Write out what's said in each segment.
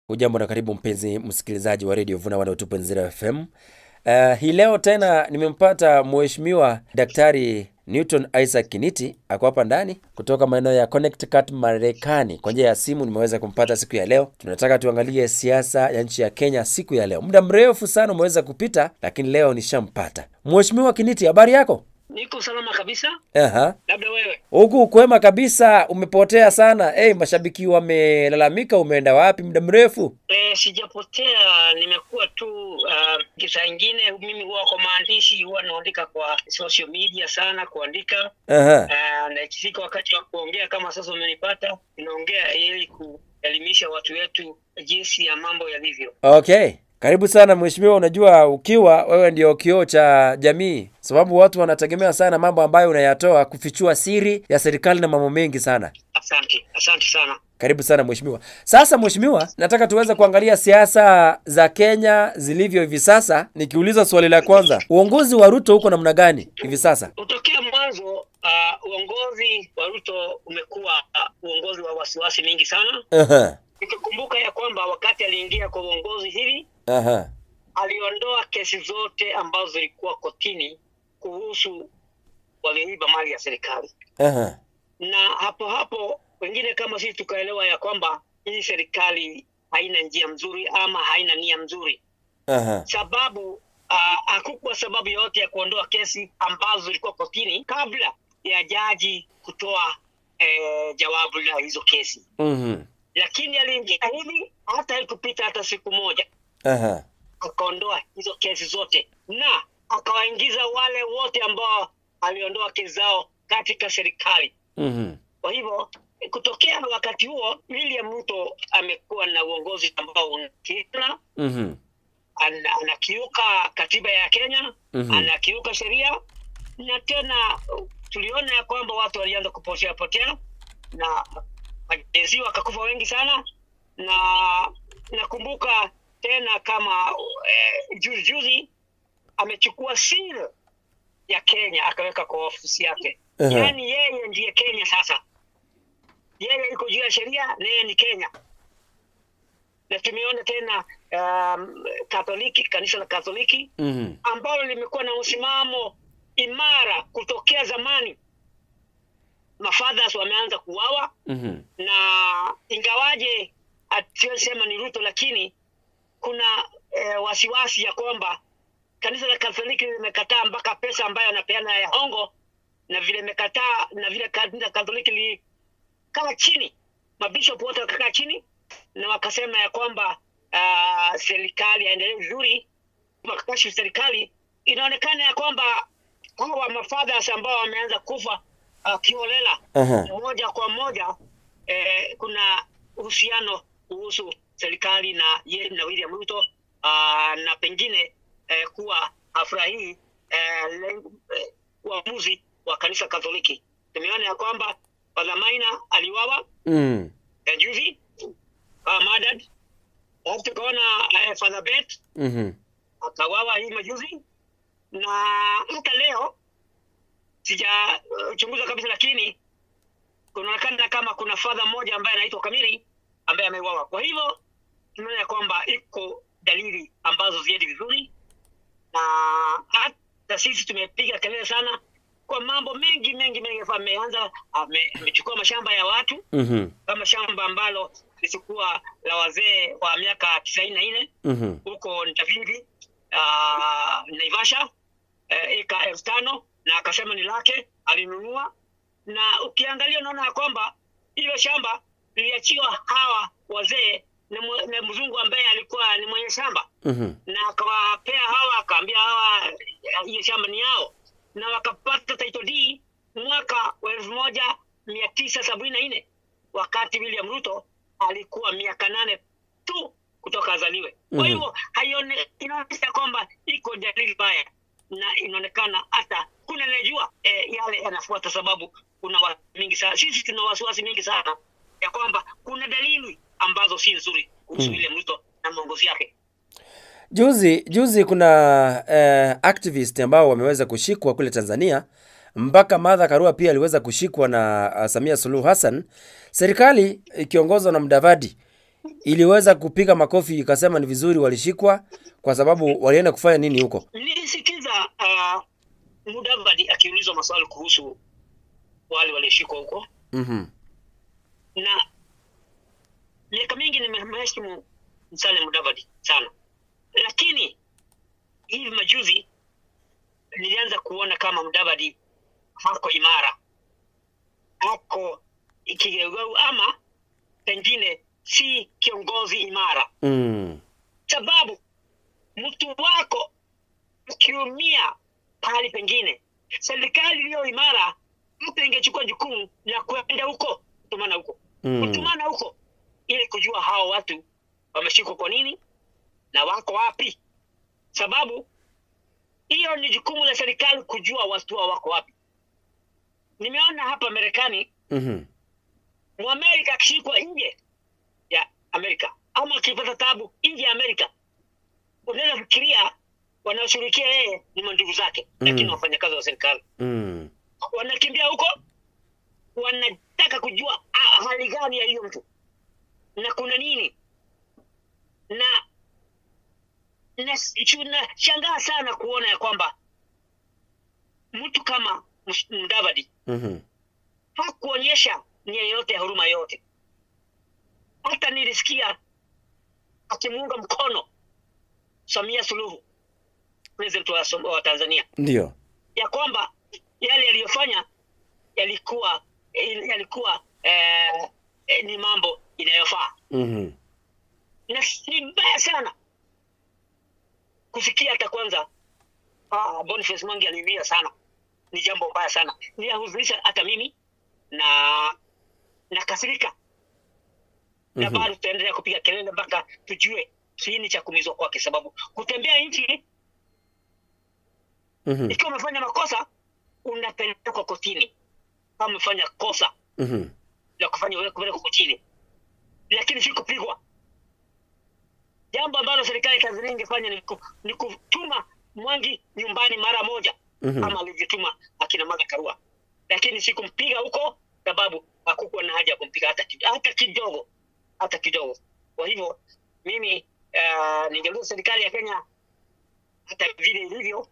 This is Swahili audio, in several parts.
Ujambo na karibu mpenzi msikilizaji wa Radio Vuna 102.0 FM. Hii leo tena nimempata mheshimiwa Daktari Newton Isaac Kiniti ako hapa ndani kutoka maeneo ya Connecticut, Marekani. Kwa njia ya simu nimeweza kumpata siku ya leo. Tunataka tuangalie siasa ya nchi ya Kenya siku ya leo. Muda mrefu sana umeweza kupita, lakini leo nishampata. Mheshimiwa Kiniti, habari yako? Niko salama kabisa. Labda wewe? Huku kwema kabisa, umepotea sana. Mashabiki wamelalamika umeenda wapi muda mrefu? Sijapotea, nimekuwa tu kisa ingine mimi huwa kwa maandishi huwa naandika kwa social media sana kuandika. Na ikifika wakati wa kuongea kama sasa umenipata, ninaongea ili kuelimisha watu wetu jinsi ya mambo yalivyo. Okay. Karibu sana mheshimiwa. Unajua ukiwa wewe ndio kioo cha jamii, sababu watu wanategemea sana mambo ambayo unayatoa kufichua siri ya serikali na mambo mengi sana. Asante sana. Karibu sana mheshimiwa. Sasa mheshimiwa, nataka tuweze kuangalia siasa za Kenya zilivyo hivi sasa. Nikiuliza swali la kwanza, uongozi wa Ruto uko namna gani hivi sasa? Kutokea mwanzo uongozi wa Ruto umekuwa uongozi wa wasiwasi mingi sana. Nikikumbuka ya kwamba wakati aliingia kwa uongozi hivi, aliondoa kesi zote ambazo zilikuwa kotini kuhusu walioiba mali ya serikali. Na hapo wengine kama sisi tukaelewa ya kwamba hii serikali haina njia mzuri ama haina nia mzuri. Sababu hakukuwa sababu yote ya kuondoa kesi ambazo zilikuwa kotini kabla ya jaji kutoa jawabu la hizo kesi. Lakini aliingia hivi hata haikupita hata siku moja. Akaondoa hizo kesi zote na akawaingiza wale wote ambao aliondoa kesi zao katika serikali. Kwa hivyo kutokea wakati huo William Ruto amekuwa na uongozi ambao unakiuka anakiuka katiba ya Kenya, anakiuka sheria, na tena tuliona ya kwamba watu walianza kupotea na majenzi wakakufa wengi sana. Na nakumbuka tena kama juzi amechukua siri ya Kenya akaweka kwa ofisi yake. Yaani yeye ndiye Kenya sasa. Yeye yuko juu ya sheria na yeye ni Kenya. Na tumeona tena Katoliki, kanisa la Katoliki ambalo limekuwa na msimamo imara kutokea zamani. Mafathers wameanza kuuawa. Na ingawaje atisema ni Ruto, lakini kuna wasiwasi ya kwamba kanisa la Katoliki limekataa mpaka pesa ambayo anapeana ya hongo, na vile imekataa na vile kanisa Katoliki likaa chini, mabishop wote wakakaa chini na wakasema ya kwamba serikali haendelee vizuri, wakakashi serikali. Inaonekana ya kwamba hawa mafathers ambao wameanza kufa kiholela moja kwa moja, kuna uhusiano kuhusu serikali na William Ruto, na pengine kuwa afurahi uamuzi wa kanisa Katoliki. Tumeona ya kwamba Father Maina aliwawa juzi, murdered. Tukaona Father Bet akawawa hii majuzi, na hata leo sijachunguza kabisa, lakini kunaonekana kama kuna father mmoja ambaye anaitwa Kamiri ambaye ameuawa. Kwa hivyo tunaona kwamba iko dalili ambazo ziendi vizuri, na hata sisi tumepiga kelele sana kwa mambo mengi. Ameanza amechukua mashamba ya watu, kama shamba ambalo lilikuwa la wazee wa miaka 94 huko Ntaviri, Naivasha, eka 5,000, na akasema ni lake, alinunua. Na ukiangalia unaona kwamba hilo shamba liliachiwa hawa wazee na mzungu ambaye alikuwa ni mwenye shamba, na akawapea hawa, akaambia hawa hiyo shamba ni yao, na wakapata title deed mwaka 1974 wakati William Ruto alikuwa miaka 8 tu kutoka azaliwe. Kwa hivyo inaonyesha kwamba iko dalili mbaya, na inaonekana hata kuna najua yale yanafuata, sababu kuna watu mingi sana, sisi tuna wasiwasi mingi sana ya kwamba kuna dalili ambazo si nzuri kuhusu William Ruto na mwongozi yake. Juzi kuna activist ambao wameweza kushikwa kule Tanzania, mpaka Martha Karua pia aliweza kushikwa na Samia Suluhu Hassan. Serikali ikiongozwa na Mudavadi iliweza kupiga makofi ikasema ni vizuri walishikwa kwa sababu walienda kufanya nini huko? Nilisikiza Mudavadi akiulizwa maswali kuhusu wale walishikwa huko. Na miaka mingi nimeheshimu Musalia Mudavadi sana, lakini hivi majuzi nilianza kuona kama Mudavadi hako imara, hako ikigeu, ama pengine si kiongozi imara. Sababu mtu wako ukiumia pahali pengine, serikali iliyo imara mtu ingechukua jukumu la kwenda huko, kutumana huko, kutumana huko ili kujua hao watu wameshikwa kwa nini na wako wapi. Sababu hiyo ni jukumu la serikali kujua watu wako wapi. Nimeona hapa Marekani, Mwamerika akishikwa nje ya Amerika ama akipata tabu nje ya Amerika, unaweza fikiria wanaoshirikia yeye ni mandugu zake, lakini wafanyakazi wa serikali wanakimbia huko, wanataka kujua hali gani ya hiyo mtu na kuna nini. Na shangaa sana kuona ya kwamba mtu kama Mudavadi hakuonyesha nia yote, huruma yote. Hata nilisikia akimuunga mkono Samia Suluhu, president wa Tanzania, ndio ya kwamba yale aliyofanya yalikuwa ni mambo inayofaa. Na ni mbaya sana kusikia hata kwanza Boniface Mwangi aliumia sana. Ni jambo mbaya sana, nilihuzunisha hata mimi na kasirika. Na bado tutaendelea kupiga kelele mpaka tujue kiini cha kumizwa kwake, sababu kutembea nchi ikiwa umefanya makosa unapelekwa kotini. Kama umefanya kosa la kufanya wewe kupelekwa kotini, lakini si kupigwa. Jambo ambalo serikali Tanzania ingefanya ni kutuma Mwangi nyumbani mara moja, kama alivyotuma akina Martha Karua, lakini si kumpiga huko, sababu hakukuwa na haja ya kumpiga hata kidogo. Kwa hivyo mimi ningeuliza serikali ya Kenya, hata vile ilivyo,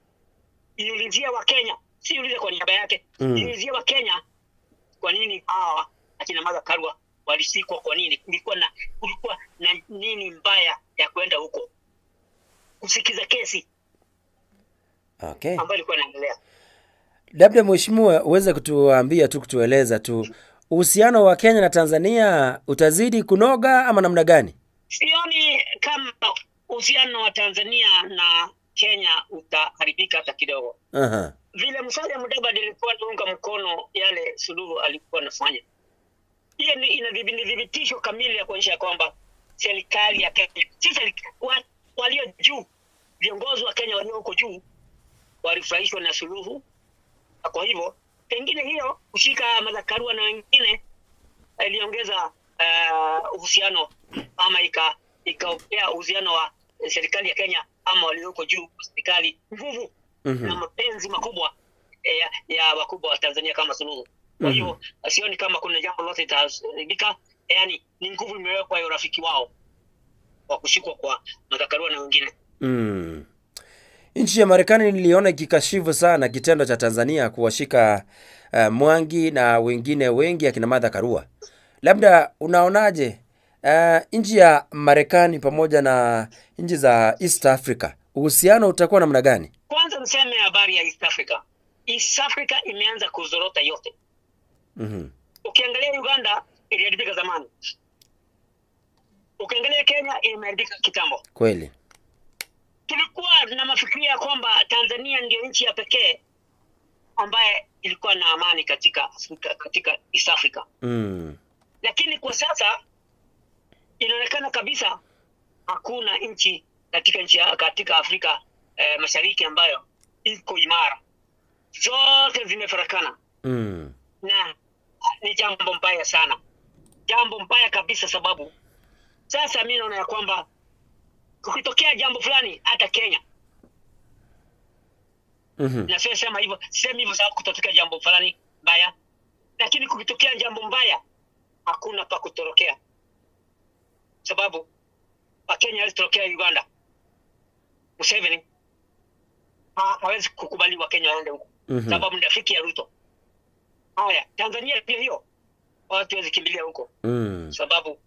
iulizia wa Kenya, si ulize kwa niaba yake, iulizia wa Kenya kwa nini hawa akina Martha Karua walishikwa, kwa nini, kulikuwa na nini mbaya ya kwenda huko kusikiza kesi ambayo ilikuwa inaendelea. Labda mheshimiwa uweze kutuambia tu, kutueleza tu uhusiano wa Kenya na Tanzania utazidi kunoga ama namna gani? Sioni kama uhusiano wa Tanzania na Kenya utaharibika hata kidogo. Vile Musalia Mudavadi alikuwa anaunga mkono yale Suluhu alikuwa anafanya, hiyo ni inadhibitisho kamili ya kuonyesha kwamba serikali ya Kenya, sisi walio juu, viongozi wa Kenya walio huko juu walifurahishwa na Suluhu. Kwa hivyo pengine hiyo kushika Martha Karua na wengine iliongeza uhusiano, ama ikaongea uhusiano wa serikali ya Kenya ama walioko juu serikali nguvu na mapenzi makubwa ya wakubwa wa Tanzania kama Suluhu. Kwa hivyo sioni kama kuna jambo lote litaharibika, yani ni nguvu imewekwa ya urafiki wao wa kushikwa kwa Martha Karua na wengine. Nchi ya Marekani niliona ikikashifu sana kitendo cha Tanzania kuwashika Mwangi na wengine wengi akina Martha Karua. Labda unaonaje nchi ya Marekani pamoja na nchi za East Africa, uhusiano utakuwa namna gani? Kwanza niseme habari ya East Africa. East Africa imeanza kuzorota yote. Ukiangalia Uganda iliharibika zamani. Ukiangalia Kenya imeharibika kitambo. Kweli. Tulikuwa na mafikiria kwamba Tanzania ndio nchi ya pekee ambaye ilikuwa na amani katika East Africa. Lakini kwa sasa inaonekana kabisa hakuna nchi katika Afrika Mashariki ambayo iko imara. Zote zimefarakana. Na ni jambo mbaya sana. Jambo mbaya kabisa, sababu sasa mimi naona ya kwamba kukitokea jambo fulani hata Kenya. Na sema hivyo sababu kutotokea jambo fulani mbaya, lakini kukitokea jambo mbaya hakuna pa kutorokea. sababu Wakenya walitokea Uganda. Museveni hawezi kukubali Wakenya waende huko. Sababu ni rafiki ya Ruto. Haya, Tanzania pia hiyo. Watu hawezi kimbilia huko. Sababu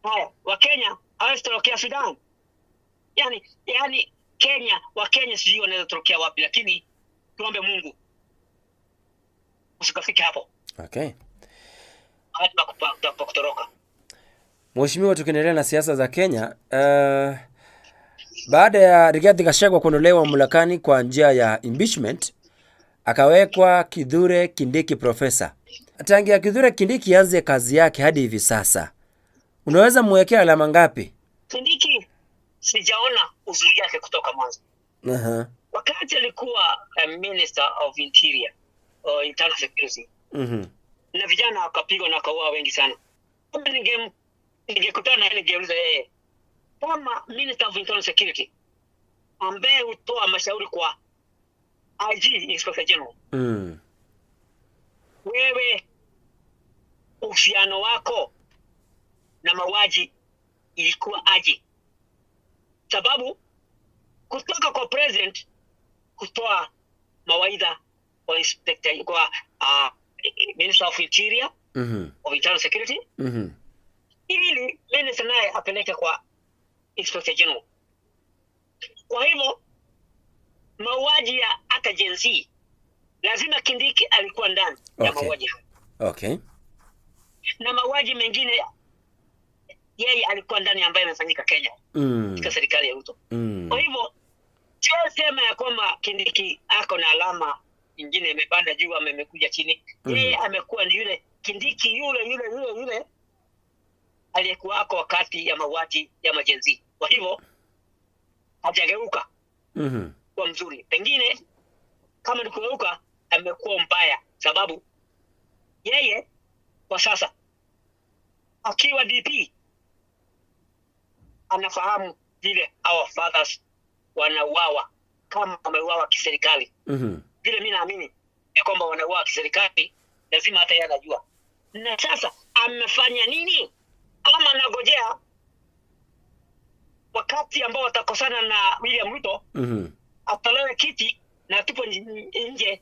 haya, Wakenya hawezi tokea Sudan. Yani Kenya, Wakenya sijui wanaweza tokea wapi, lakini tuombe Mungu usikafike hapo. Okay. Hata kutoroka. Mheshimiwa, tukiendelea na siasa za Kenya, baada ya Rigathi Gachagua kuondolewa mamlakani kwa njia ya impeachment, akawekwa Kithure Kindiki profesa. Tangia Kithure Kindiki anze kazi yake hadi hivi sasa, unaweza mwekea alama ngapi? Kindiki sijaona uzuri yake kutoka mwanzo. Wakati alikuwa Minister of Interior or Internal Security. Na vijana wakapigwa na wakaua wengi sana. Kama ningekutana na yeye ningeuliza yeye kama Minister of Internal Security ambaye hutoa mashauri kwa IG Inspector General. Wewe uhusiano wako na mauaji ilikuwa aje? Sababu kutoka kwa president kutoa mawaidha kwa inspector kwa Minister of Interior of Internal Security ili minister naye apeleke kwa Inspector General. Kwa hivyo mauaji ya hata Gen Z lazima Kindiki alikuwa ndani ya mauaji. Okay. Na mauaji mengine yeye alikuwa ndani ambaye yamefanyika Kenya katika serikali ya Ruto. Kwa hivyo sema ya kwamba Kindiki ako na alama nyingine imepanda juu ama imekuja chini. Yeye amekuwa ni yule Kindiki yule aliyekuwa ako wakati ya mauaji ya majenzi. Kwa hivyo hajageuka kwa mzuri. Pengine kama ni kugeuka amekuwa mbaya, sababu yeye kwa sasa akiwa DP anafahamu vile our fathers wanauawa kama wameuawa kiserikali. Vile mimi naamini ya kwamba wanauawa kiserikali, lazima hata yeye anajua. Na sasa amefanya nini? Ama anagojea wakati ambao watakosana na William Ruto atolewe kiti na tupo nje,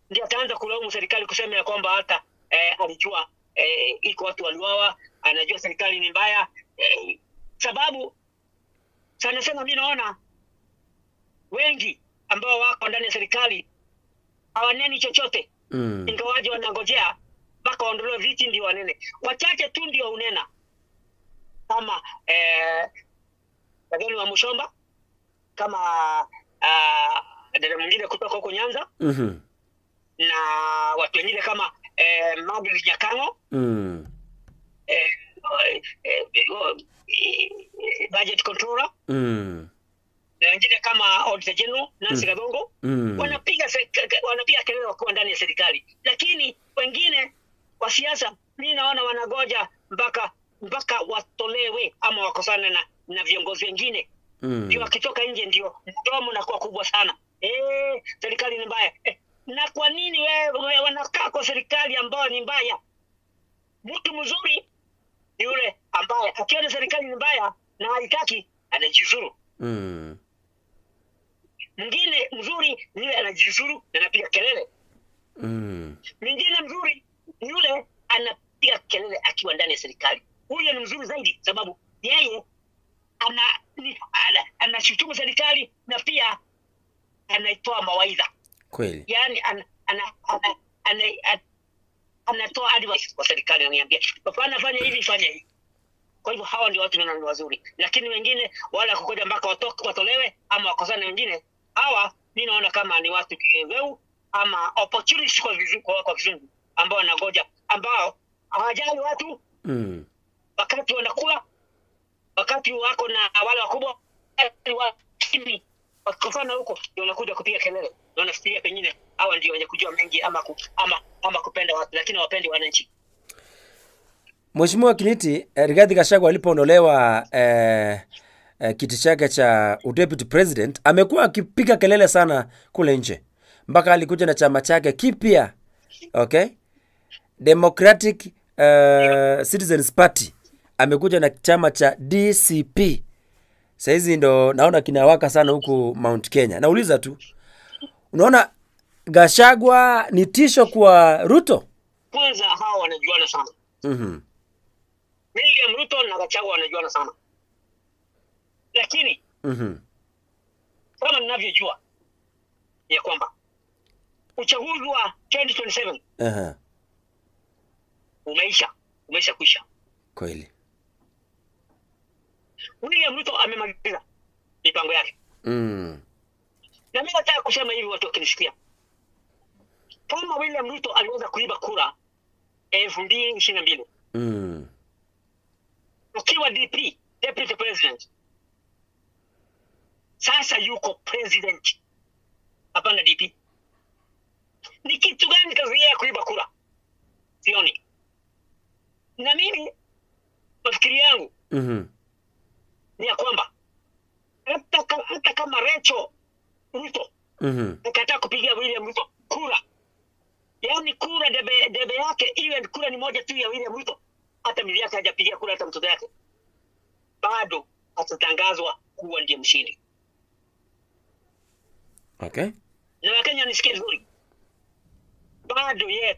ndio ataanza kulaumu serikali kusema ya kwamba hata alijua iko watu waliuawa, anajua serikali ni mbaya. Sababu sana mimi naona wengi ambao wako ndani ya serikali hawaneni chochote. Ingawaje wanangojea mpaka waondolewe viti ndio wanene. Wachache tu ndio unena. Kama Daniel wa Mushomba, kama dada mwingine kutoka huko Nyanza. Na watu wengine kama Margaret Nyakango. Budget controller. Na wengine kama Auditor General Nancy Gadongo. Wanapiga kelele wakiwa ndani ya serikali. Lakini wengine wa siasa mimi naona wanagoja mpaka watolewe ama wakosane na viongozi wengine. Ndio wakitoka nje ndio mdomo unakuwa kubwa sana. Serikali ni mbaya. Na kwa nini wewe wanakaa kwa serikali ambayo ni mbaya? Mtu mzuri yule ambaye akiona serikali ni mbaya na haitaki anajizuru. Mwingine mzuri yule anajizuru na anapiga kelele. Mwingine mzuri yule anapiga kelele akiwa ndani ya serikali. Huyo ni mzuri zaidi sababu yeye anashutumu serikali na pia anaitoa mawaidha. Kweli. Yaani anatoa advice kwa serikali, ananiambia fanya hivi fanya hivi. Kwa hivyo hawa ndio watu ni wazuri. Lakini wengine wala kukoja mpaka watolewe ama wakosane wengine. Hawa mimi naona kama ni watu kiweu ama opportunity kwa kizungu ambao wanagoja, ambao hawajali watu. Wakati wanakula, wakati wako na wale wakubwa kimi wakifanya huko ndio wanakuja kupiga kelele. Na wanafikiria pengine hawa ndio wenye kujua mengi ama kupenda watu, lakini hawapendi wananchi. Mheshimiwa Kindiki, Rigathi Gachagua alipoondolewa kiti chake cha deputy president, amekuwa akipiga kelele sana kule nje. Mpaka alikuja na chama chake kipya. Okay? Democratic Citizens Party amekuja na chama cha DCP. Saizi ndo naona kinawaka sana huku Mount Kenya. Nauliza tu, unaona Gachagua ni tisho kwa Ruto? Kwanza hawa wanajuana sana. William Ruto na Gachagua wanajuana sana. Lakini kama ninavyojua ya kwamba uchaguzi wa 2027 umeisha kuisha. Kweli. William Ruto amemaliza mipango yake. Na mimi nataka kusema hivi watu wakinisikia. Kama William Ruto aliweza kuiba kura 2022. Ukiwa DP, Deputy President. Sasa yuko president. Hapana DP. Ni kitu gani kazi ya kuiba kura? Sioni. Na mimi mafikiri yangu ni ya kwamba hata kama Rachel Ruto akataa kupigia William Ruto kura, yaani kura debe yake iwe kura ni moja tu ya William Ruto, hata bibi yake hajapigia kura, hata mtoto yake, bado atatangazwa kuwa ndiye mshindi. Okay. Na Wakenya nisikie vizuri, bado yeye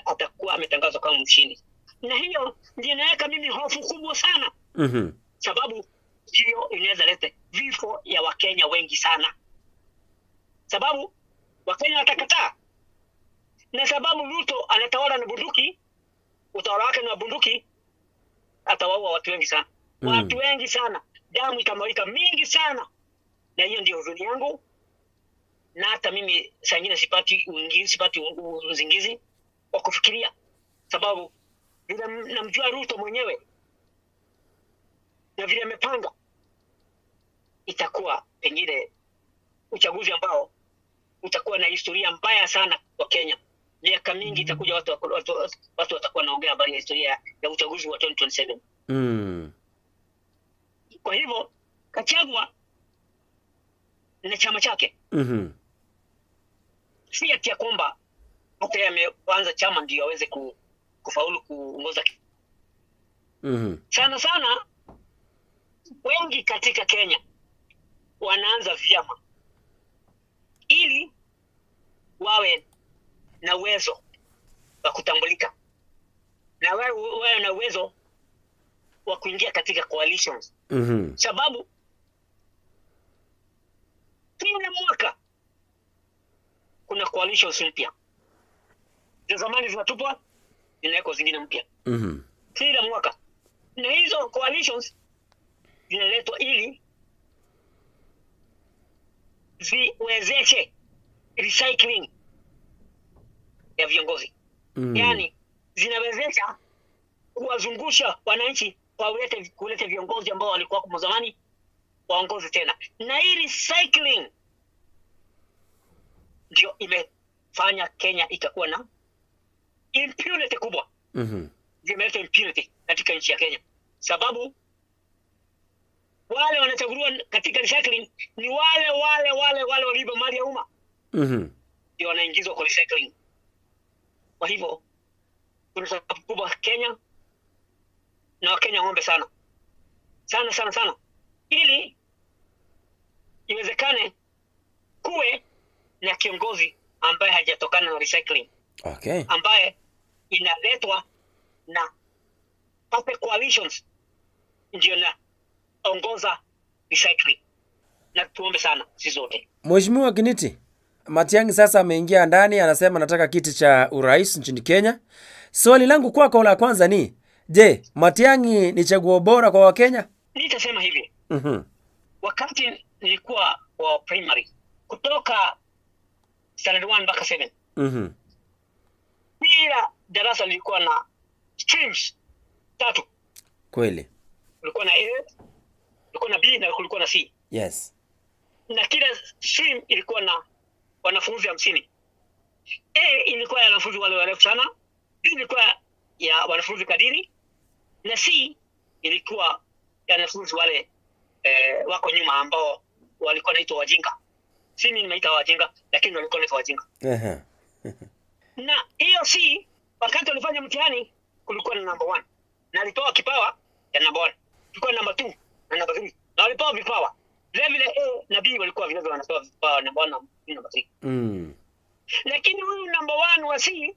atakuwa ametangazwa kama mshindi. Na hiyo ndio inaweka mimi hofu kubwa sana. Sababu hiyo inaweza leta vifo ya Wakenya wengi sana. Sababu Wakenya watakataa. Na sababu Ruto anatawala na bunduki, utawala wake na bunduki, atawaua watu wengi sana. Watu wengi sana. Damu itamwagika mingi sana. Na hiyo ndio huzuni yangu. Na hata mimi saa nyingine sipati uzingizi wa kufikiria. Sababu vile namjua Ruto mwenyewe na vile amepanga, itakuwa pengine uchaguzi ambao utakuwa na historia mbaya sana kwa Kenya. Miaka mingi itakuja watu watakuwa naongea habari ya historia ya uchaguzi wa 2027. Kwa hivyo Gachagua na chama chake si ati ya kwamba hata ameanza chama ndio aweze kufaulu kuongoza. Sana sana wengi katika Kenya wanaanza vyama ili wawe na uwezo wa kutambulika, na wawe na uwezo wa kuingia katika coalitions. Sababu kila mwaka kuna coalitions mpya. Za zamani zinatupwa, zinawekwa zingine mpya. Kila mwaka. Na hizo coalitions zinaletwa ili ziwezeshe recycling ya viongozi. Yaani zinawezesha kuwazungusha wananchi kuleta viongozi ambao walikuwa kwa zamani waongozi tena. Na hii recycling ndio imefanya Kenya ikakuwa na impunity kubwa. Zimeleta impunity katika nchi ya Kenya. Sababu wale wanachaguliwa katika recycling ni wale waliiba mali ya umma. Ndio wanaingizwa kwa recycling. Kwa hivyo kuna sababu kubwa Kenya na Wakenya ng'ombe sana. Sana. Ili iwezekane kuwe na kiongozi ambaye hajatokana na recycling. Okay. Ambaye inaletwa na public coalitions ndio na ongoza recycling. Na tuombe sana sisi zote. Mheshimiwa Kiniti, Matiang'i sasa ameingia ndani, anasema nataka kiti cha urais nchini Kenya. Swali langu kwako la kwanza ni, je, Matiang'i ni chaguo bora kwa Wakenya? Nitasema hivi. Wakati nilikuwa wa primary kutoka standard 1 mpaka 7. Kila darasa lilikuwa na streams 3. Kweli. Kulikuwa na A, kulikuwa na B na kulikuwa na C. Yes. Na kila stream ilikuwa na wanafunzi 50. A ilikuwa ya wanafunzi wale warefu sana, B ilikuwa ya wanafunzi kadiri, na C ilikuwa ya wanafunzi wale wako nyuma ambao walikuwa naitwa wajinga. Si mimi nimeita wajinga, lakini walikuwa naitwa wajinga. Na hiyo C wakati walifanya mtihani kulikuwa na number 1. Na alitoa kipawa ya number 1. Tulikuwa number 2 na number 3. Na walipewa vipawa. Vile vile A na B walikuwa vile vile wanapewa vipawa number 1 na number 3. Lakini huyu number 1 wa C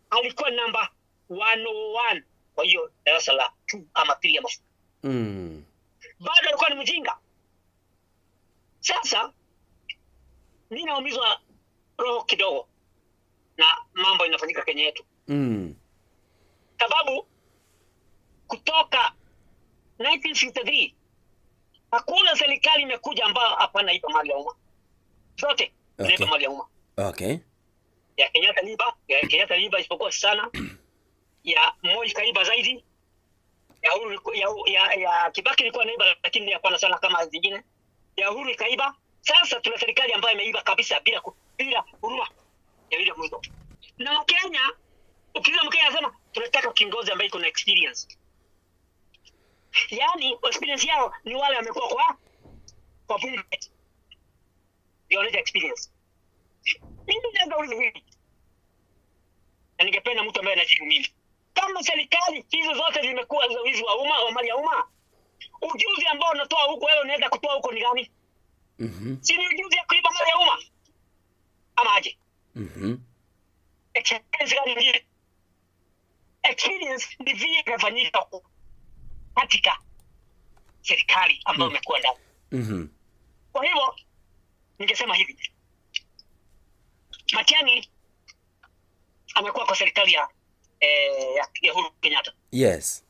alikuwa number 101. Kwa hiyo darasa la 2 ama 3 ama 4. Bado alikuwa ni mjinga. Sasa mimi naumizwa roho kidogo na mambo inafanyika Kenya yetu. Sababu kutoka 1963 hakuna serikali imekuja ambayo hapana ipa mali ya umma. Zote inaipa mali ya umma. Okay. Ya Kenyatta liba isipokuwa sana. Ya Moi kaiba zaidi. Ya Kibaki ilikuwa naiba lakini hapana sana kama zingine. Ya Uhuru kaiba. Sasa tuna serikali ambayo imeiba kabisa bila huruma ya William Ruto. Na Kenya, ukiuliza Mkenya anasema tunataka kiongozi ambaye iko na experience. Yaani experience yao ni wale wamekuwa kwa bunge. Ndio ile experience. Mimi ndio hivi. Na ningependa mtu ambaye anajibu mimi. Kama serikali hizo zote zimekuwa za wizi wa umma, wa mali ya umma, ujuzi ambao unatoa huko wewe unaweza kutoa huko ni gani? Si ni ujuzi ya kuiba mali ya umma? Ama aje? Experience gani nyingine? Experience ni vile inafanyika katika serikali ambayo imekuwa ndani. Kwa hivyo ningesema hivi. Matiang'i amekuwa kwa serikali ya Uhuru Kenyatta. Yes.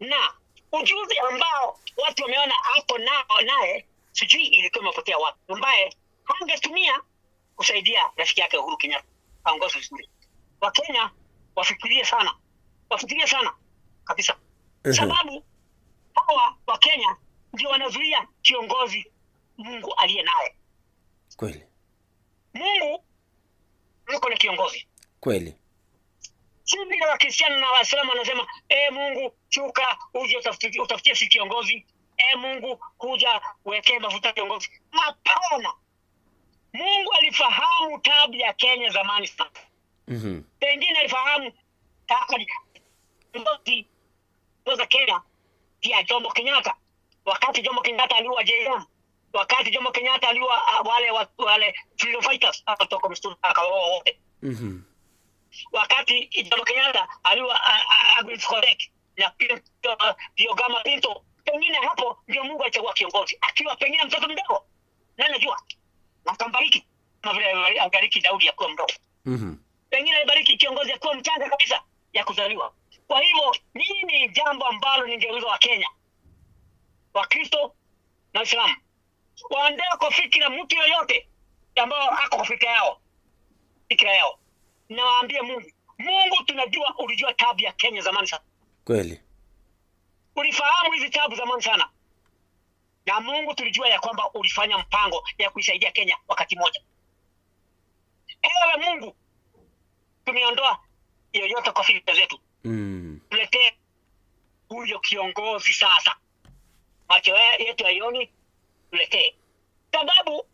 Na ujuzi ambao watu wameona hapo naye sijui ilikuwa imepotea wapi, ambaye hangetumia kusaidia rafiki yake Uhuru Kenyatta aongoze vizuri. Wakenya wafikirie sana kabisa. Sababu hawa Wakenya ndio wanazuia kiongozi Mungu aliye naye. Kweli. Mungu yuko na kiongozi. Kweli. Si vile Wakristiano na Waislamu wanasema Mungu shuka uje utafutie si kiongozi. Mungu kuja wekee mafuta kiongozi. Hapana. Mungu alifahamu tabu ya Kenya zamani sana. Pengine alifahamu kiongozi wa Kenya pia Jomo Kenyatta. Wakati Jomo Kenyatta aliua JM, wakati Jomo Kenyatta aliua wale freedom fighters kutoka msituni akaoa wote. Wakati Jomo Kenyatta aliua Agnes Kodek na pia Gama Pinto, pengine hapo ndio Mungu alichagua kiongozi akiwa pengine mtoto mdogo. Nani anajua? Na kambariki kama vile angariki Daudi akiwa mdogo. Pengine alibariki kiongozi akiwa mchanga kabisa ya kuzaliwa. Kwa hivyo nini jambo ambalo ningeuliza wa Kenya, Wakristo na Waislamu, waandae kwa fikira mtu yoyote ambao ako kwa fikira yao. Na waambie Mungu tunajua ulijua tabu ya Kenya zamani sana. Kweli. Ulifahamu hizi tabu zamani sana. Na Mungu tulijua ya kwamba ulifanya mpango ya kuisaidia Kenya wakati moja. Ewe Mungu, tumeondoa yoyote kwa fikra zetu. Tuletee huyo kiongozi sasa. Macho yetu hayoni, tuletee. Sababu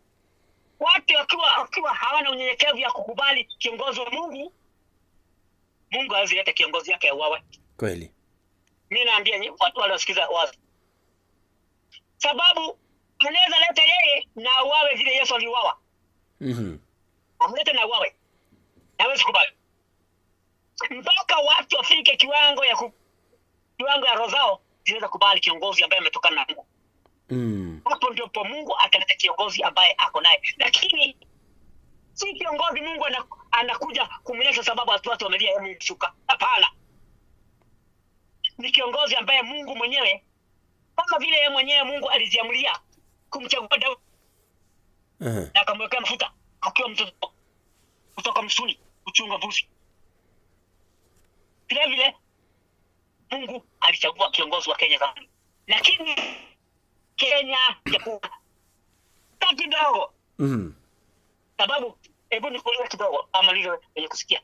watu wakiwa hawana unyenyekevu ya kukubali kiongozi wa Mungu hawezi leta kiongozi yake auawe. Kweli. Mimi naambia watu wale wasikiza wazi. Sababu anaweza leta yeye na auawe vile Yesu aliuawa. Amlete na auawe. Hawezi kubali. Mpaka watu wafike kiwango ya roho zao zinaweza kubali kiongozi ambaye ametokana na Mungu. Hapo ndipo Mungu ataleta kiongozi ambaye ako naye. Lakini si kiongozi Mungu anakuja kumleta sababu watu wamelia Mungu shuka. Hapana. Ni kiongozi ambaye Mungu mwenyewe, kama vile yeye mwenyewe Mungu alijiamulia kumchagua Daudi. Na akamwekea mafuta akiwa mtoto kutoka msituni kuchunga mbuzi. Vile vile Mungu alichagua kiongozi wa Kenya zamani. Lakini Kenya japo kidogo. Sababu hebu nikuulize kidogo ama lile yenye kusikia.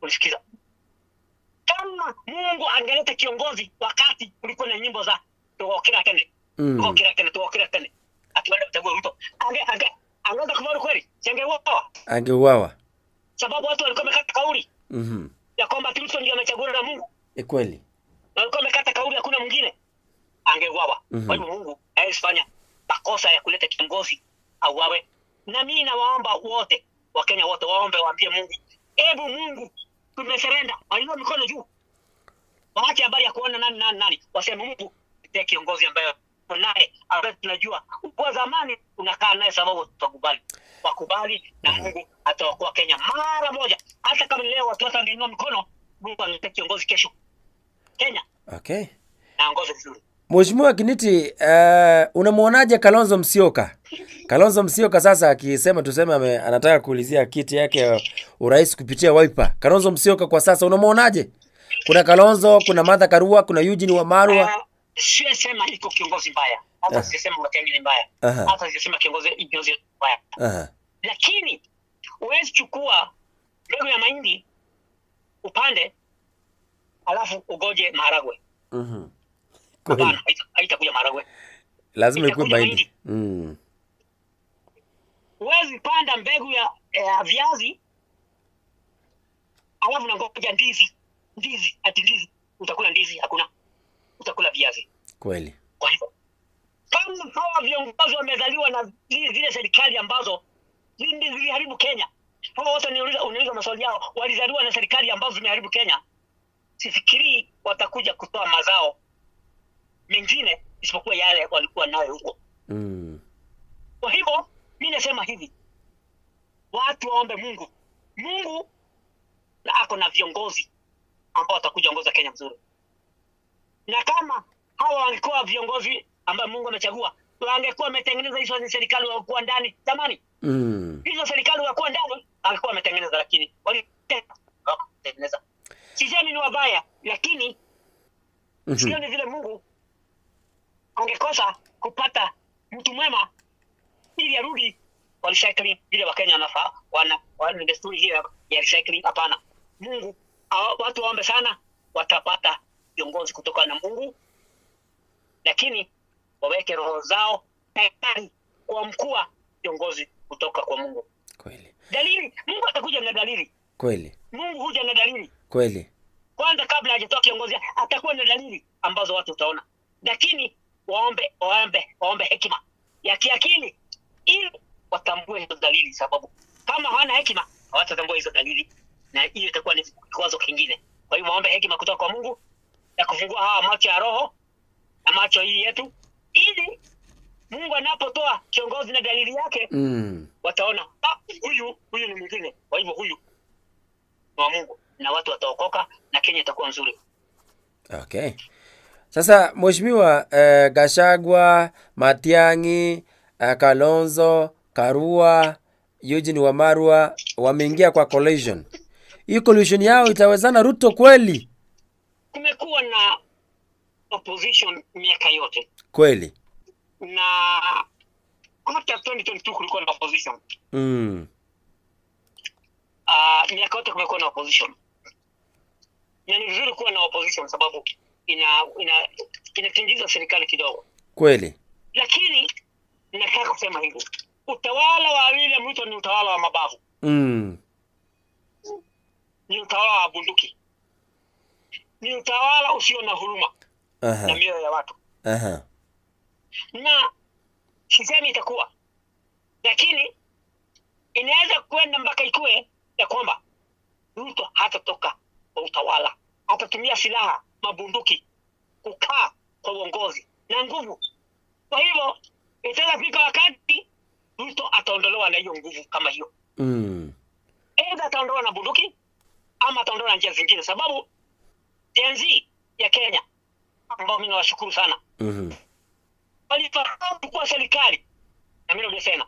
Ulisikiza. Kama Mungu angeleta kiongozi wakati kulikuwa na nyimbo za tuokira tena. Tuokira tena. Akienda kuchagua Ruto. Angeweza kufaulu kweli? Angeuawa. Sababu watu walikuwa wamekata kauli. Ya kwamba Ruto ndio amechaguliwa na Mungu. Kweli. Walikuwa wamekata kauli hakuna mwingine. Kwa hivyo Mungu haisifanya makosa ya kuleta kiongozi au wawe. Na mimi nawaomba wote, Wakenya wote waombe, waambie Mungu, hebu Mungu tumeserenda, wainua mikono juu. Waache habari ya kuona nani. Waseme Mungu ndiye kiongozi ambaye tunaye, ambaye tunajua kwa zamani unakaa naye sababu tutakubali. Wakubali na Mungu ataokoa Kenya mara moja. Hata kama leo watu watainua mikono, Mungu anataka kiongozi kesho Kenya. Okay. Naongoza vizuri. Mheshimiwa Kiniti, unamuonaje Kalonzo Musyoka? Kalonzo Musyoka sasa akisema tuseme anataka kuulizia kiti yake ya urais kupitia Wiper. Kalonzo Musyoka kwa sasa unamuonaje? Kuna Kalonzo, kuna Martha Karua, kuna Eugene Wamalwa. Sema iko kiongozi mbaya. Hata sisema Matiang'i ni mbaya. Hata sisema kiongozi mbaya. Lakini huwezi chukua mbegu ya mahindi upande alafu ugoje maharagwe. Hapana, haitakuja maharagwe. Lazima ikuwe mahindi. Huwezi panda mbegu ya viazi alafu unangoja ndizi. Ndizi. Utakula ndizi? Hakuna. Utakula viazi. Kweli. Kwa hivyo kama hawa viongozi wamezaliwa na zile serikali ambazo ziliharibu Kenya, hawa wote unauliza maswali yao, walizaliwa na serikali ambazo zimeharibu Kenya, sifikiri watakuja kutoa mazao mengine isipokuwa yale walikuwa nayo huko. Kwa hivyo mimi nasema hivi, watu waombe Mungu na ako na viongozi ambao watakuja ongoza Kenya mzuri. Na kama hawa wangekuwa viongozi ambao Mungu amechagua, wangekuwa wametengeneza hizo serikali walikuwa ndani zamani. Hizo serikali walikuwa ndani alikuwa ametengeneza, lakini walitengeneza. Sisemi ni wabaya, lakini sioni vile Mungu angekosa kupata mtu mwema ili arudi kwa recycling vile Wakenya wanafaa wana desturi hiyo ya recycling. Hapana, Mungu watu waombe sana, watapata viongozi kutoka na Mungu, lakini waweke roho zao tayari kwa mkuu viongozi kutoka kwa Mungu. Kweli. Dalili, Mungu atakuja na dalili. Kweli. Mungu huja na dalili. Kweli. Kwanza kabla hajatoa kiongozi atakuwa na dalili ambazo watu utaona. Lakini waombe hekima ya kiakili ili watambue hizo dalili, sababu kama hawana hekima hawatatambua hizo dalili na hiyo itakuwa ni kikwazo kingine. Kwa hiyo waombe hekima kutoka kwa Mungu na kufungua hawa macho ya roho na macho hii yetu, ili Mungu anapotoa kiongozi na dalili yake wataona huyu ni mwingine. Kwa hivyo huyu ni wa Mungu na watu wataokoka na Kenya itakuwa nzuri. Okay. Sasa Mheshimiwa Gachagua, Matiang'i, Kalonzo, Karua, Eugene Wamalwa wameingia kwa coalition. Hii coalition yao itawezana Ruto kweli? Kumekuwa na opposition miaka yote. Kweli. Na hata 2022 kulikuwa na opposition. Miaka yote kumekuwa na opposition. Na ni vizuri kuwa na opposition sababu inatingiza serikali kidogo. Kweli. Lakini nataka kusema hivi, utawala wa William Ruto ni utawala wa mabavu. Ni utawala wa bunduki. Ni utawala usio na huruma na mioyo ya watu. Na sisemi itakuwa, lakini inaweza kwenda mpaka ikue ya kwamba Ruto hatatoka kwa utawala, atatumia silaha, mabunduki kukaa kwa uongozi na nguvu. Kwa hivyo itaweza fika wakati Ruto ataondolewa na hiyo nguvu kama hiyo. Aidha ataondolewa na bunduki ama ataondolewa na njia zingine, sababu Gen Z ya Kenya ambao mimi nawashukuru sana walifahamu kuchukua serikali. Na mimi nasema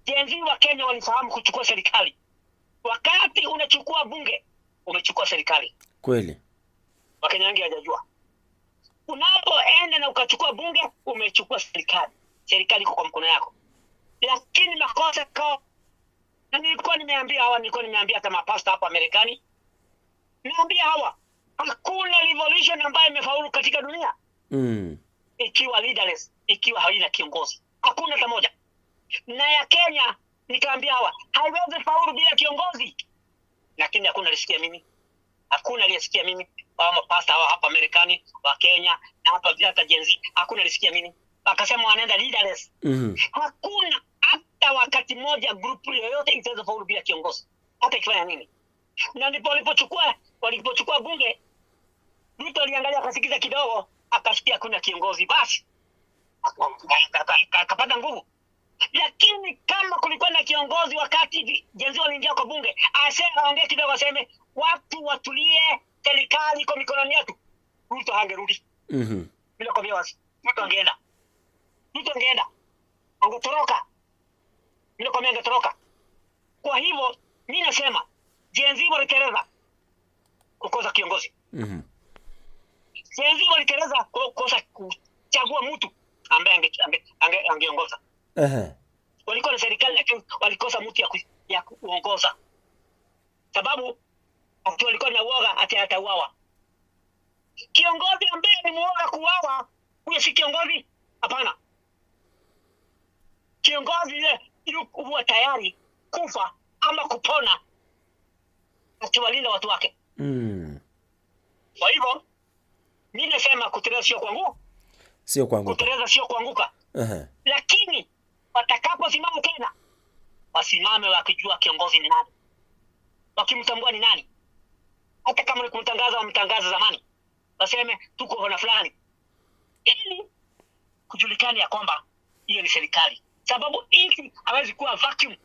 Gen Z wa Kenya walifahamu kuchukua serikali. Wakati unachukua bunge umechukua serikali. Kweli. Wakenya wengi hawajajua. Unapoenda na ukachukua bunge umechukua serikali. Serikali iko kwa mkono yako. Lakini makosa kwa na nilikuwa nimeambia hata mapasta hapa Marekani. Niambia hawa hakuna revolution ambayo imefaulu katika dunia. Ikiwa leaderless, ikiwa haina kiongozi. Hakuna hata moja. Na ya Kenya nikaambia hawa haiwezi faulu bila kiongozi. Lakini hakuna alisikia mimi. Hakuna alisikia mimi. Hawa mapasta hawa hapa Marekani, wa Kenya, na hapa hata Gen Z, hakuna alisikia mimi. akasema wanaenda leaderless. Hakuna hata wakati moja group yoyote itaweza faulu bila kiongozi, hata ikifanya nini. Na ndipo walipochukua bunge, Ruto aliangalia akasikiza kidogo, akasikia kuna kiongozi, basi akapata nguvu. Lakini kama kulikuwa na kiongozi wakati Jenzi waliingia kwa bunge, aongee kidogo, aseme watu watulie, serikali iko mikononi yetu, Ruto hangerudi. Bila kwa wazi, Ruto angeenda, angetoroka, bila kwa angetoroka. Kwa hivyo mimi nasema Jenzi waliteleza kukosa kiongozi. Jenzi waliteleza kukosa kuchagua mtu ambaye angeongoza. Walikuwa na serikali lakini walikosa mtu ya kuongoza. Sababu watu walikuwa na uoga ati atauawa. Kiongozi ambaye ni muoga kuuawa, huyo si kiongozi, hapana. Kiongozi yeye yuko tayari kufa ama kupona akiwalinda watu wake. Kwa hivyo mimi nasema kuteleza sio kuanguka. Kuteleza sio kuanguka. Lakini watakaposimama tena, wasimame wakijua kiongozi ni nani, wakimtambua ni nani. Hata kama ni kumtangaza wamtangaza zamani, waseme tuko na fulani, ili kujulikana ya kwamba hiyo ni serikali. Sababu nchi hawezi kuwa vacuum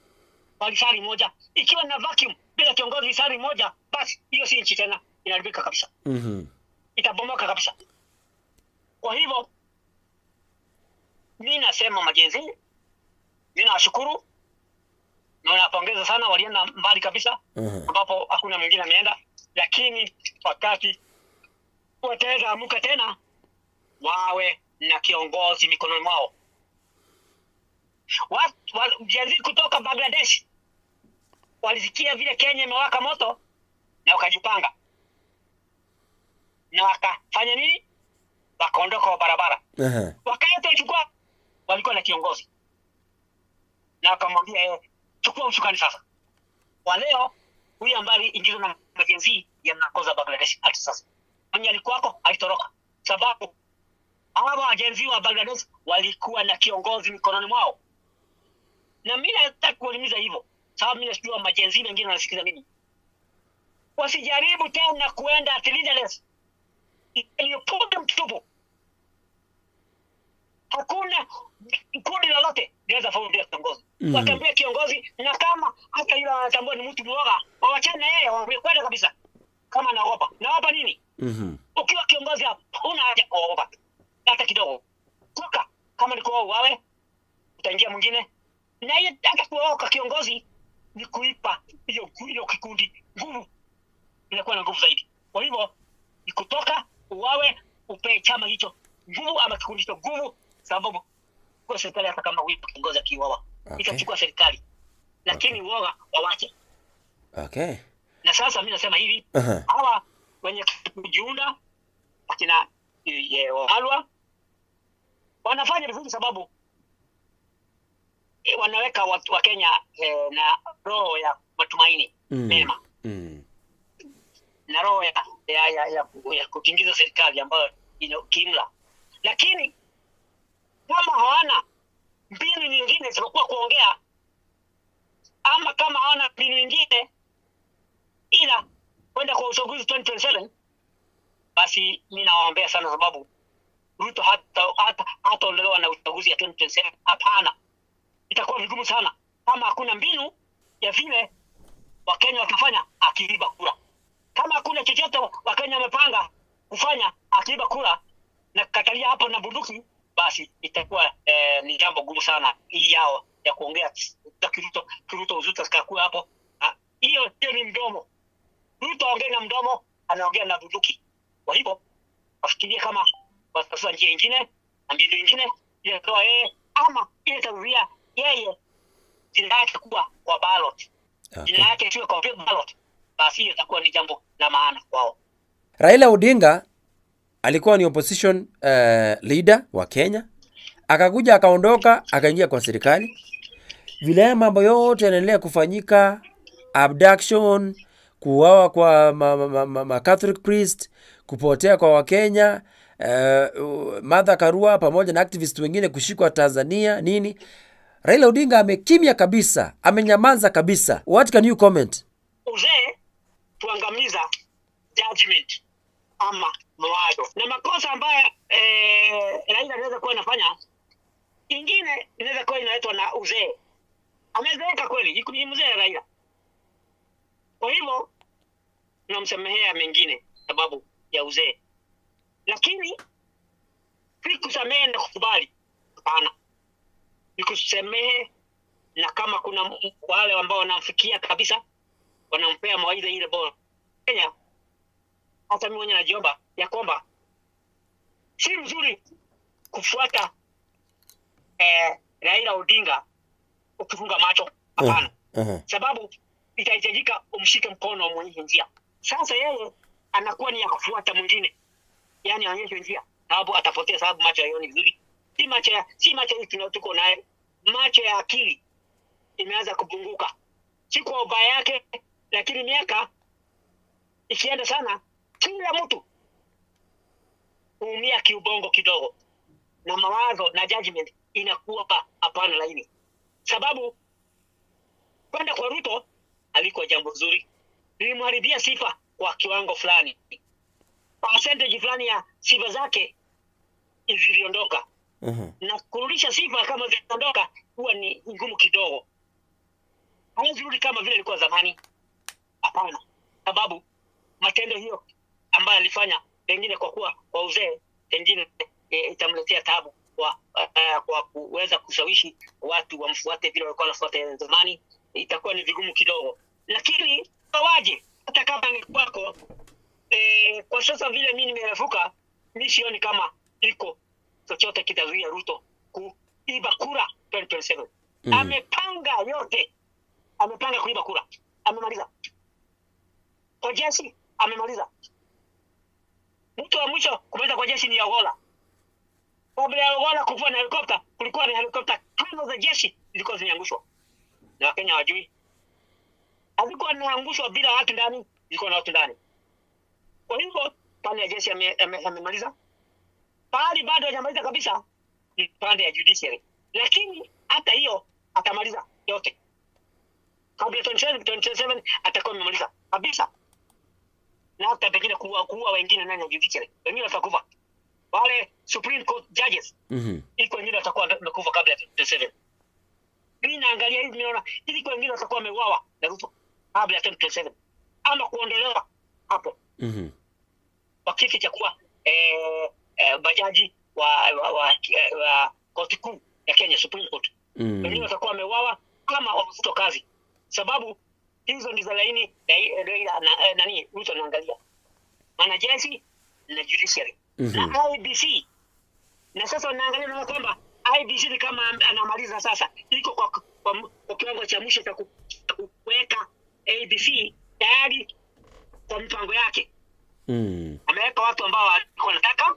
kwa lisali moja. Ikiwa na vacuum bila kiongozi lisali moja, basi hiyo si nchi tena, inaharibika kabisa. Itabomoka kabisa. Kwa hivyo mimi nasema majenzi, mimi nawashukuru na nawapongeza sana, walienda mbali kabisa ambapo hakuna mwingine ameenda. Lakini wakati wataweza amuka tena, wawe na kiongozi mikononi mwao. Jenzi kutoka Bangladesh walisikia vile Kenya imewaka moto na wakajipanga, na wakafanya nini? Wakaondoka kwa barabara. Wakaenda chukua, walikuwa na kiongozi, na wakamwambia chukua usukani sasa. Kwa leo huyu ambaye ingizwa na majenzi yanakoza Bangladesh hata sasa, mwenye alikuwako alitoroka, sababu hawa wajenzi wa Bangladesh walikuwa na kiongozi mikononi mwao. Na mimi nataka kuelimiza hivyo, sababu mimi najua majenzi wengine wanasikiza mimi, wasijaribu tena kuenda at leaderless. Iliyopoda mtupu. Hakuna kundi lolote linaweza faulu bila kiongozi. Watambue kiongozi, na kama hata yule anatambua ni mtu mwoga, waachane yeye, wakwenda kabisa. Kama naogopa nini? Ukiwa kiongozi hapo una haja kuogopa hata kidogo. Toka kama ni kwa wawe utaingia mwingine. Na hiyo hata kuogopa kiongozi ni kuipa hiyo kikundi nguvu. Inakuwa na nguvu zaidi. Kwa hivyo ni kutoka wawe upe chama hicho nguvu ama kikundi hicho nguvu, sababu kwa serikali hata kama huyu kiongozi akiuawa itachukua serikali, lakini uoga wawache. Na sasa mimi nasema hivi, hawa wenye kujiunda akina Wamalwa wanafanya vizuri, sababu wanaweka watu wa Kenya na roho ya matumaini mema, na roho ya kutingiza serikali ambayo inakimla. Lakini kama hawana mbinu nyingine isipokuwa kuongea, ama kama hawana mbinu nyingine ila kwenda kwa uchaguzi 2027, basi mimi nawaombea sana, sababu Ruto hataondolewa na uchaguzi ya 2027. Hapana, itakuwa vigumu sana kama hakuna mbinu ya vile Wakenya watafanya akiiba kura. Kama hakuna chochote Wakenya wamepanga kufanya akiiba kura na katalia hapo na bunduki, basi itakuwa ni jambo gumu sana hii yao ya kuongea Ruto uzuta sikakua hapo. Hiyo ni mdomo. Ruto ongea na mdomo, anaongea na bunduki. Kwa hivyo wafikirie kama watafuta njia nyingine, mbinu nyingine ile kwa yeye, ama ile tarudia yeye jina yake kuwa kwa ballot. Jina yake sio kwa ballot. Basi hiyo itakuwa ni jambo la maana kwao. Raila Odinga alikuwa ni opposition leader wa Kenya, akakuja akaondoka, akaingia kwa serikali. Vile mambo yote yanaendelea kufanyika, abduction, kuuawa kwa Catholic priest, kupotea kwa Wakenya, Martha Karua pamoja na activist wengine kushikwa Tanzania nini. Raila Odinga amekimya kabisa, amenyamaza kabisa. What can you comment? Uzee tuangamiza judgment ama mawazo na makosa ambayo Raila anaweza kuwa anafanya. Ingine inaweza kuwa inaletwa na uzee. Amezeeka kweli, ni mzee Raila. Kwa hivyo tunamsamehea mengine sababu ya uzee. Lakini si kusamehe na kukubali. Hapana. Ni kusamehe, na kama kuna wale ambao wanamfikia kabisa, wanampea mawaidha ile bora. Kenya, hata mimi mwenyewe najiomba ya kwamba si mzuri kufuata Raila Odinga ukifunga macho. Hapana. Sababu itahitajika umshike mkono umwonyeshe njia. Sasa yeye anakuwa ni ya kufuata mwingine. Yaani aonyeshe njia. Sababu atapotea, sababu macho hayoni vizuri. Si macho hii tuko naye. Macho ya akili imeanza kupunguka. Si kwa ubaya yake, lakini miaka ikienda sana, kila mtu huumia kiubongo kidogo. Na mawazo na judgment inakuwa hapana laini. Sababu kwenda kwa Ruto alikuwa jambo zuri. Lilimharibia sifa kwa kiwango fulani. Percentage fulani ya sifa zake ziliondoka. Na kurudisha sifa kama ziliondoka huwa ni ngumu kidogo. Haizirudi kama vile ilikuwa zamani. Hapana. Sababu matendo hiyo ambayo alifanya pengine kwa kuwa kwa uzee pengine itamletea taabu kwa kuweza kushawishi watu wamfuate vile walikuwa wanafuata zamani. Itakuwa ni vigumu kidogo. Lakini waje hata kama ni kwako kwa sasa vile mimi nimerefuka, mimi sioni kama iko chochote kitazuia Ruto kuiba kura 2027. Amepanga yote. Amepanga kuiba kura. Amemaliza. Kwa jeshi amemaliza. Mtu wa mwisho kumaliza kwa jeshi ni Ogolla. Kabla ya Ogolla kufua na helikopta, kulikuwa na helikopta 5 za jeshi zilikuwa zimeangushwa. Na Wakenya hawajui. Alikuwa anaangushwa bila watu ndani, ilikuwa na watu ndani. Kwa hivyo pande ya jeshi amemaliza. Pale bado hajamaliza kabisa ni pande ya judiciary. Lakini hata hiyo atamaliza yote. Kabla 27 atakuwa amemaliza kabisa. Na hata pengine kuua wengine ndani ya judiciary. Wengine watakufa. Wale Supreme Court judges. Iko wengine watakuwa wamekufa kabla ya 27. Mimi naangalia hivi niona ili kwa wengine watakuwa wameuawa na Ruto kabla ya 27 ama kuondolewa hapo. Kwa kiti cha kuwa bajaji wa koti kuu ya Kenya, Supreme Court. Wengine watakuwa wameuawa ama wamefutwa kazi. Sababu hizo ndizo laini na nani Ruto anaangalia. Wanajeshi na judiciary. Na IBC. Na sasa wanaangalia kwamba IBC ni kama anamaliza sasa. Iko kwa kiwango cha mwisho cha kuweka ABC tayari kwa mpango yake. Ameweka watu ambao wanataka.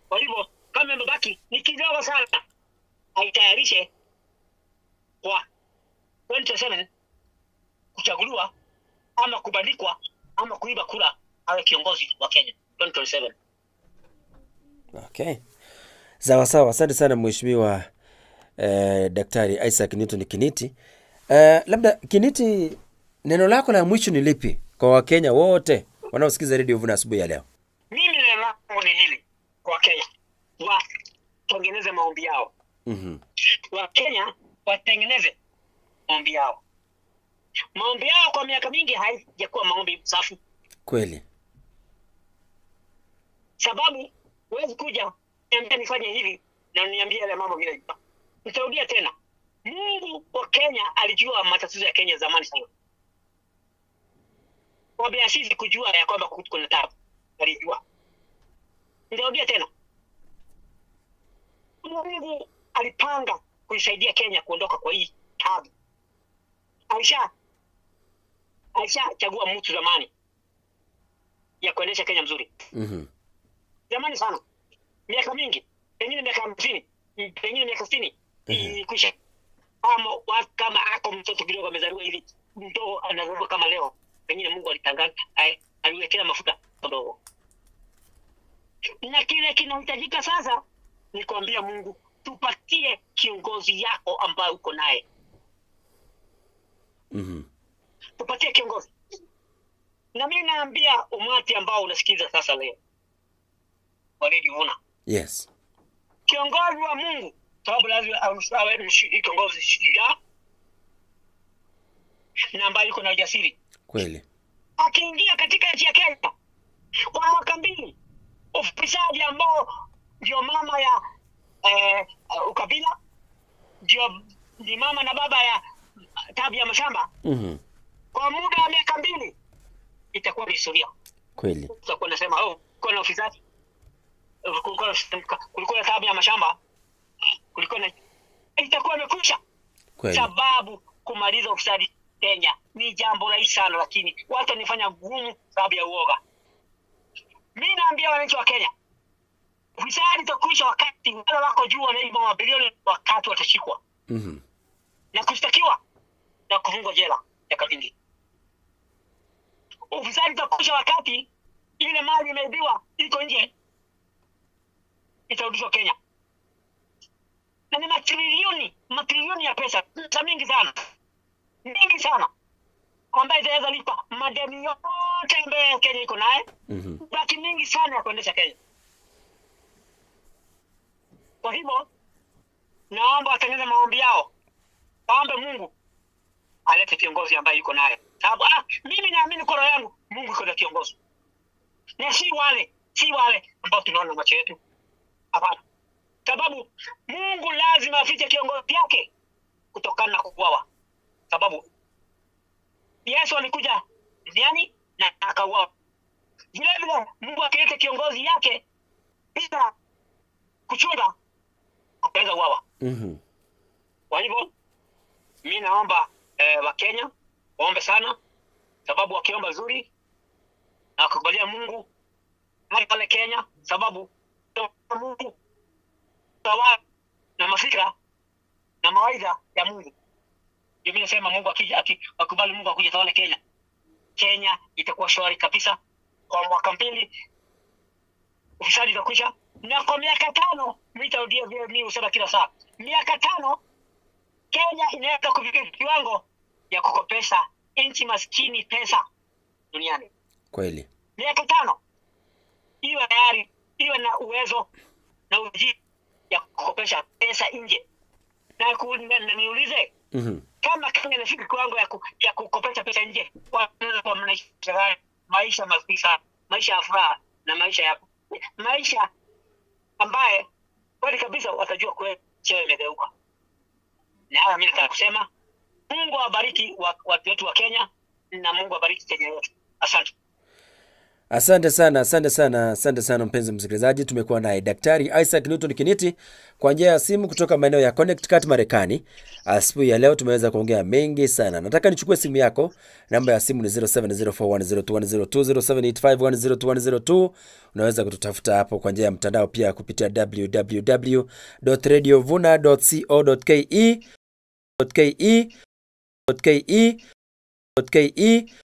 Kwa hivyo kama mbaki ni kidogo sana. Haitayarishe kwa 27 kuchaguliwa ama kubandikwa ama kuiba kura awe kiongozi wa Kenya 2027. Okay. Sawa sawa, asante sana mheshimiwa Daktari Isaac Newton Kiniti. Labda Kiniti, neno lako la mwisho ni lipi kwa Wakenya wote wanaosikiza Radio Vuna asubuhi ya leo? Mimi neno langu ni hili kwa Kenya. Watengeneze maombi yao. Wakenya watengeneze maombi yao. Maombi yao kwa miaka mingi haijakuwa maombi safi. Kweli. Sababu huwezi kuja niambia nifanye hivi na niambie yale mambo vile. Nitarudia tena. Mungu wa Kenya alijua matatizo ya Kenya zamani sana. Kabla sisi kujua ya kwamba kuna taabu, alijua. Nitarudia tena. Mungu alipanga kuisaidia Kenya kuondoka kwa hii taabu. Aisha chagua mtu zamani ya kuendesha Kenya mzuri. Zamani sana. Miaka mingi, pengine miaka 50, pengine miaka 60 ikisha. Kama ako mtoto kidogo amezaliwa hivi, mtoto anazaliwa kama leo, pengine Mungu alitangaza aliwekea mafuta kidogo. Na kile kinahitajika sasa ni kuambia Mungu, tupatie kiongozi yako ambaye uko naye. Tupatie kiongozi. Na mimi naambia umati ambao unasikiza sasa leo, Radio Vuna. Yes. Kiongozi wa Mungu, sababu lazima awe kiongozi shujaa na ambaye yuko na ujasiri. Kweli. Akiingia katika nchi ya Kenya kwa mwaka 2, ufisadi ambao ndio mama ya ukabila, ndio ni mama na baba ya tabia mashamba. Kwa muda wa miaka 2 itakuwa ni historia. Kweli. Tutakuwa nasema kuna ufisadi, kulikuwa na tabia mashamba, kulikuwa na, itakuwa imekwisha. Kweli. Sababu kumaliza ufisadi Kenya ni jambo rahisi sana, lakini watu wanafanya gumu sababu ya uoga. Mimi naambia wananchi wa Kenya, ufisadi utakwisha wakati wale wako juu wanaiba mabilioni, wakati watashikwa na kushtakiwa na kufungwa jela miaka mingi. Ufisadi utakwisha wakati ile mali imeibiwa iko nje itarudishwa Kenya. Na ni matrilioni ya pesa mingi sana ambayo itaweza lipa madeni yote ambayo Kenya iko naye. Baki mingi sana ya kuendesha Kenya. Kwa hivyo naomba watengeneze maombi yao, waombe Mungu alete kiongozi ambaye yuko naye. Sababu mimi naamini kwa roho yangu Mungu yuko na kiongozi, na si wale ambao tunaona macho yetu. Hapana. Sababu Mungu lazima afiche kiongozi yake kutokana na kuuawa. Sababu Yesu alikuja duniani na akauawa. Vile vile Mungu akileta kiongozi yake bila kuchunga ataweza uawa. Kwa hivyo mimi naomba Wakenya waombe sana, sababu wakiomba zuri na kukubalia Mungu pale Kenya, sababu Mungu tawala na mafikra na mawaidha ya Mungu. Mimi nasema Mungu akubali Mungu akuje tawala Kenya itakuwa shwari kabisa. Kwa mwaka 2 ufisadi utakwisha, na kwa miaka 5 nitarudia vile mimi usema kila saa. Miaka 5 Kenya inaweza kufikia kiwango ya kukopesha nchi maskini pesa duniani. Kweli. Miaka 5 iwe tayari, iwe na uwezo na ujuzi ya kukopesha pesa nje. Na niulize, kama Kenya inafika kiwango ya kukopesha pesa nje, wanaweza kuwa maisha mazuri sana, maisha ya furaha na maisha ambaye kweli kabisa watajua kweli cheo imegeuka. Na mimi nataka kusema Mungu awabariki watu wetu wa Kenya, na Mungu awabariki Kenya yote. Asante. Asante sana mpenzi msikilizaji. Tumekuwa naye Daktari Isaac Newton Kiniti kwa njia ya simu kutoka maeneo ya Connecticut, Marekani. Asubuhi ya leo tumeweza kuongea mengi sana. Nataka nichukue simu yako. Namba ya simu ni 0704102102, 0785102102. Unaweza kututafuta hapo kwa njia ya mtandao pia kupitia www.radiovuna.co.ke.